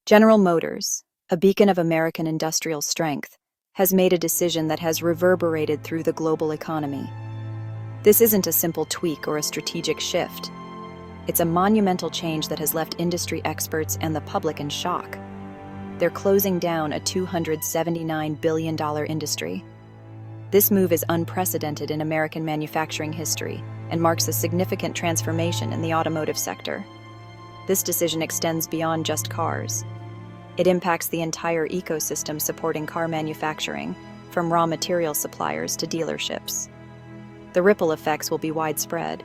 General Motors, a beacon of American industrial strength, has made a decision that has reverberated through the global economy. This isn't a simple tweak or a strategic shift. It's a monumental change that has left industry experts and the public in shock. They're closing down a $279 billion industry. This move is unprecedented in American manufacturing history and marks a significant transformation in the automotive sector. This decision extends beyond just cars. It impacts the entire ecosystem supporting car manufacturing, from raw material suppliers to dealerships. The ripple effects will be widespread.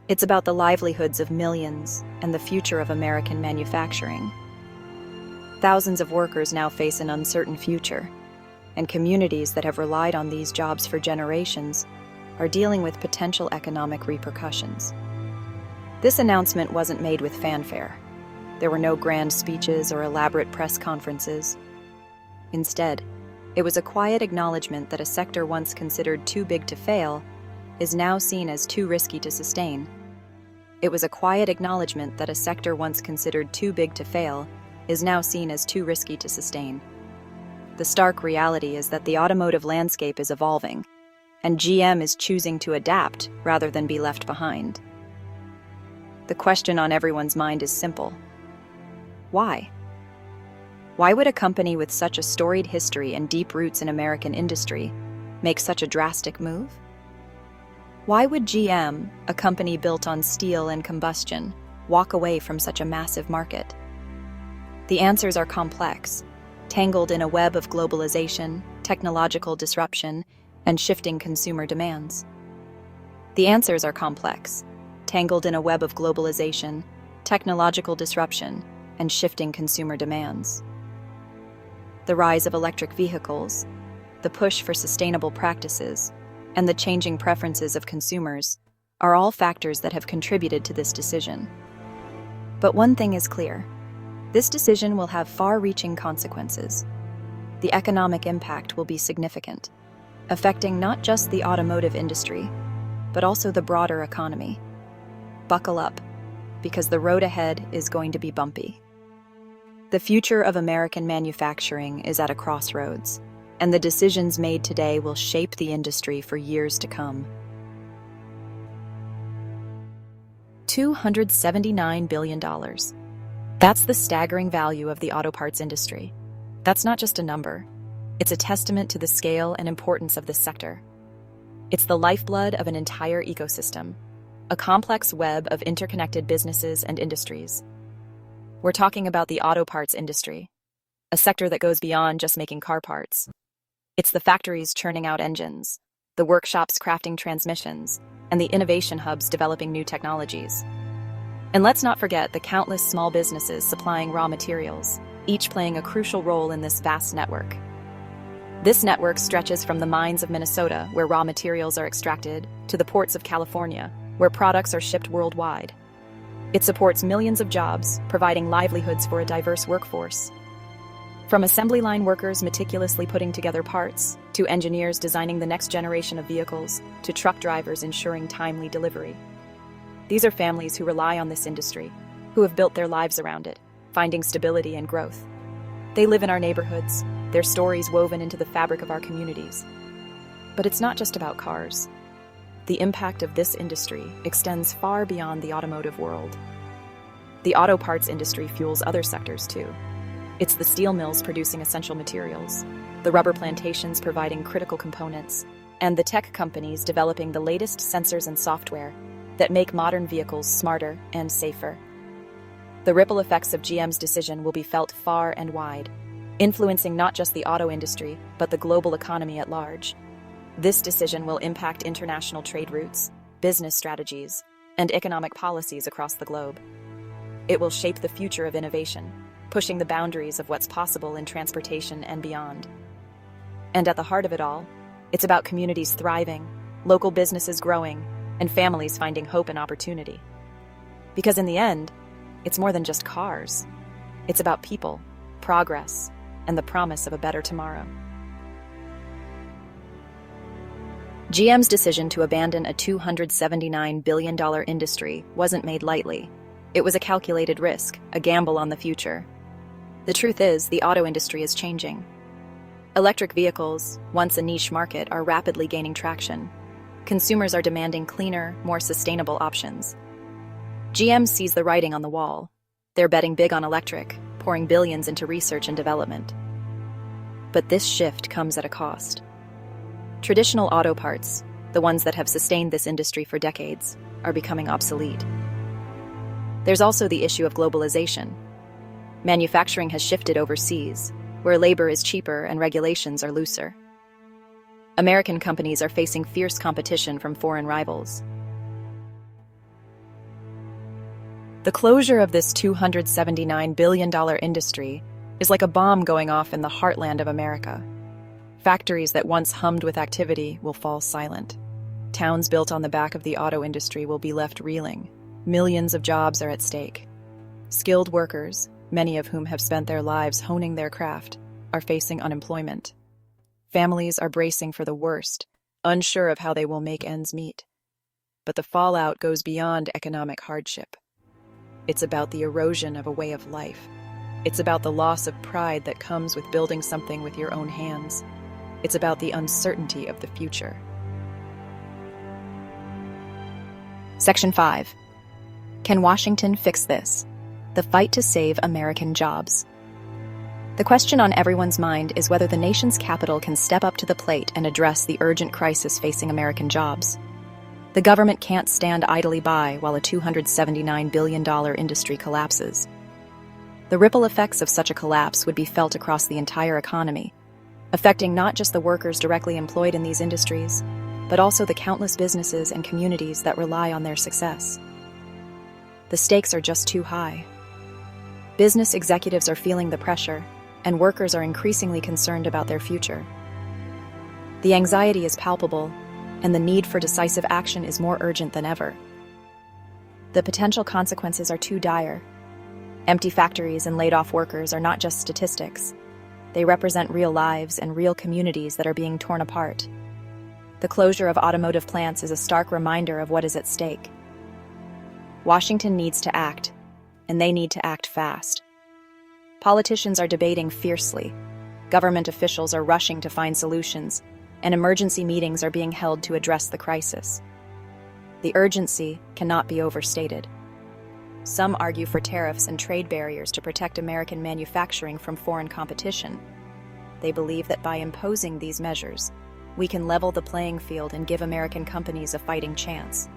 It's about the livelihoods of millions and the future of American manufacturing. Thousands of workers now face an uncertain future, and communities that have relied on these jobs for generations are dealing with potential economic repercussions. This announcement wasn't made with fanfare. There were no grand speeches or elaborate press conferences. Instead, it was a quiet acknowledgement that a sector once considered too big to fail is now seen as too risky to sustain. It was a quiet acknowledgement that a sector once considered too big to fail is now seen as too risky to sustain. The stark reality is that the automotive landscape is evolving, and GM is choosing to adapt rather than be left behind. The question on everyone's mind is simple. Why? Why would a company with such a storied history and deep roots in American industry make such a drastic move? Why would GM, a company built on steel and combustion, walk away from such a massive market? The answers are complex, tangled in a web of globalization, technological disruption, and shifting consumer demands. The answers are complex, tangled in a web of globalization, technological disruption, and shifting consumer demands. The rise of electric vehicles, the push for sustainable practices, and the changing preferences of consumers are all factors that have contributed to this decision. But one thing is clear. This decision will have far-reaching consequences. The economic impact will be significant, affecting not just the automotive industry, but also the broader economy. Buckle up, because the road ahead is going to be bumpy. The future of American manufacturing is at a crossroads, and the decisions made today will shape the industry for years to come. $279 billion. That's the staggering value of the auto parts industry. That's not just a number. It's a testament to the scale and importance of this sector. It's the lifeblood of an entire ecosystem, a complex web of interconnected businesses and industries. We're talking about the auto parts industry, a sector that goes beyond just making car parts. It's the factories churning out engines, the workshops crafting transmissions, and the innovation hubs developing new technologies. And let's not forget the countless small businesses supplying raw materials, each playing a crucial role in this vast network. This network stretches from the mines of Minnesota, where raw materials are extracted, to the ports of California, where products are shipped worldwide. It supports millions of jobs, providing livelihoods for a diverse workforce. From assembly line workers meticulously putting together parts, to engineers designing the next generation of vehicles, to truck drivers ensuring timely delivery. These are families who rely on this industry, who have built their lives around it, finding stability and growth. They live in our neighborhoods, their stories woven into the fabric of our communities. But it's not just about cars. The impact of this industry extends far beyond the automotive world. The auto parts industry fuels other sectors too. It's the steel mills producing essential materials, the rubber plantations providing critical components, and the tech companies developing the latest sensors and software that make modern vehicles smarter and safer. The ripple effects of GM's decision will be felt far and wide, influencing not just the auto industry, but the global economy at large. This decision will impact international trade routes, business strategies, and economic policies across the globe. It will shape the future of innovation, pushing the boundaries of what's possible in transportation and beyond. And at the heart of it all, it's about communities thriving, local businesses growing, and families finding hope and opportunity. Because in the end, it's more than just cars. It's about people, progress, and the promise of a better tomorrow. GM's decision to abandon a $279 billion industry wasn't made lightly. It was a calculated risk, a gamble on the future. The truth is, the auto industry is changing. Electric vehicles, once a niche market, are rapidly gaining traction. Consumers are demanding cleaner, more sustainable options. GM sees the writing on the wall. They're betting big on electric, pouring billions into research and development. But this shift comes at a cost. Traditional auto parts, the ones that have sustained this industry for decades, are becoming obsolete. There's also the issue of globalization. Manufacturing has shifted overseas, where labor is cheaper and regulations are looser. American companies are facing fierce competition from foreign rivals. The closure of this $279 billion industry is like a bomb going off in the heartland of America. Factories that once hummed with activity will fall silent. Towns built on the back of the auto industry will be left reeling. Millions of jobs are at stake. Skilled workers, many of whom have spent their lives honing their craft, are facing unemployment. Families are bracing for the worst, unsure of how they will make ends meet. But the fallout goes beyond economic hardship. It's about the erosion of a way of life. It's about the loss of pride that comes with building something with your own hands. It's about the uncertainty of the future. Section 5. Can Washington fix this? The fight to save American jobs. The question on everyone's mind is whether the nation's capital can step up to the plate and address the urgent crisis facing American jobs. The government can't stand idly by while a $279 billion industry collapses. The ripple effects of such a collapse would be felt across the entire economy, affecting not just the workers directly employed in these industries, but also the countless businesses and communities that rely on their success. The stakes are just too high. Business executives are feeling the pressure, and workers are increasingly concerned about their future. The anxiety is palpable, and the need for decisive action is more urgent than ever. The potential consequences are too dire. Empty factories and laid-off workers are not just statistics. They represent real lives and real communities that are being torn apart. The closure of automotive plants is a stark reminder of what is at stake. Washington needs to act, and they need to act fast. Politicians are debating fiercely. Government officials are rushing to find solutions, and emergency meetings are being held to address the crisis. The urgency cannot be overstated. Some argue for tariffs and trade barriers to protect American manufacturing from foreign competition. They believe that by imposing these measures, we can level the playing field and give American companies a fighting chance.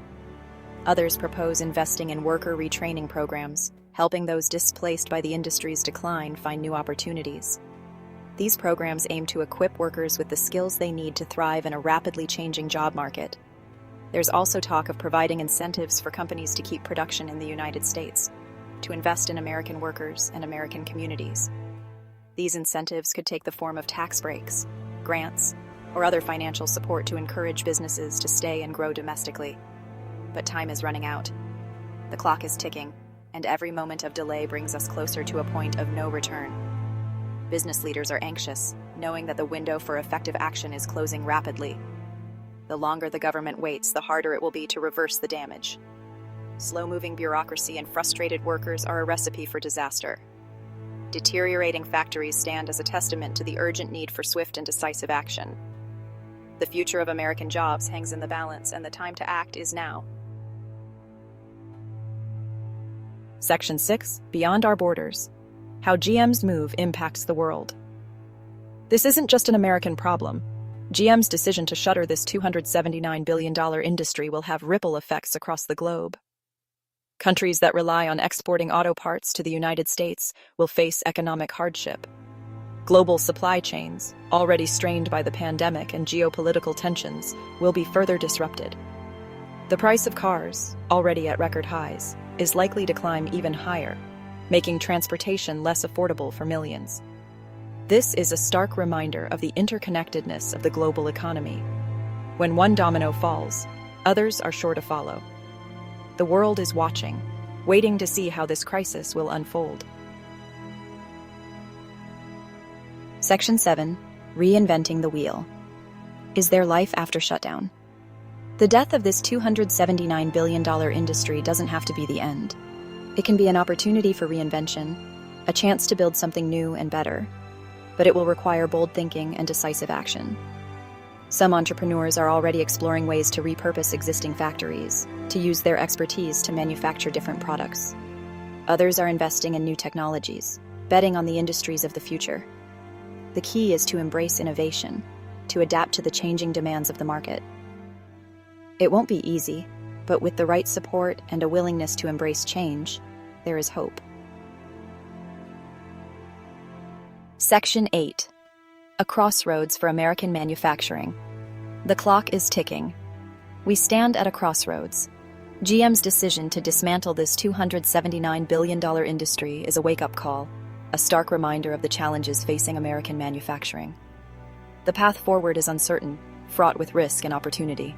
Others propose investing in worker retraining programs, helping those displaced by the industry's decline find new opportunities. These programs aim to equip workers with the skills they need to thrive in a rapidly changing job market. There's also talk of providing incentives for companies to keep production in the United States, to invest in American workers and American communities. These incentives could take the form of tax breaks, grants, or other financial support to encourage businesses to stay and grow domestically. But time is running out. The clock is ticking, and every moment of delay brings us closer to a point of no return. Business leaders are anxious, knowing that the window for effective action is closing rapidly. The longer the government waits, the harder it will be to reverse the damage. Slow-moving bureaucracy and frustrated workers are a recipe for disaster. Deteriorating factories stand as a testament to the urgent need for swift and decisive action. The future of American jobs hangs in the balance, and the time to act is now. Section 6. Beyond Our Borders. How GM's move impacts the world. This isn't just an American problem. GM's decision to shutter this $279 billion industry will have ripple effects across the globe. Countries that rely on exporting auto parts to the United States will face economic hardship. Global supply chains, already strained by the pandemic and geopolitical tensions, will be further disrupted. The price of cars, already at record highs, is likely to climb even higher, making transportation less affordable for millions. This is a stark reminder of the interconnectedness of the global economy. When one domino falls, others are sure to follow. The world is watching, waiting to see how this crisis will unfold. Section 7. Reinventing the Wheel. Is there life after shutdown? The death of this $279 billion industry doesn't have to be the end. It can be an opportunity for reinvention, a chance to build something new and better, but it will require bold thinking and decisive action. Some entrepreneurs are already exploring ways to repurpose existing factories, to use their expertise to manufacture different products. Others are investing in new technologies, betting on the industries of the future. The key is to embrace innovation, to adapt to the changing demands of the market. It won't be easy, but with the right support and a willingness to embrace change, there is hope. Section 8. A crossroads for American manufacturing. The clock is ticking. We stand at a crossroads. GM's decision to dismantle this $279 billion industry is a wake-up call, a stark reminder of the challenges facing American manufacturing. The path forward is uncertain, fraught with risk and opportunity.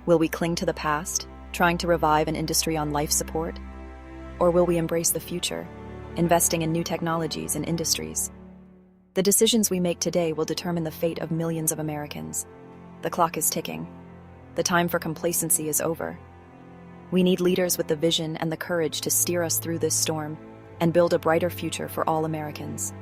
Will we cling to the past, trying to revive an industry on life support? Or will we embrace the future, investing in new technologies and industries? The decisions we make today will determine the fate of millions of Americans. The clock is ticking. The time for complacency is over. We need leaders with the vision and the courage to steer us through this storm and build a brighter future for all Americans.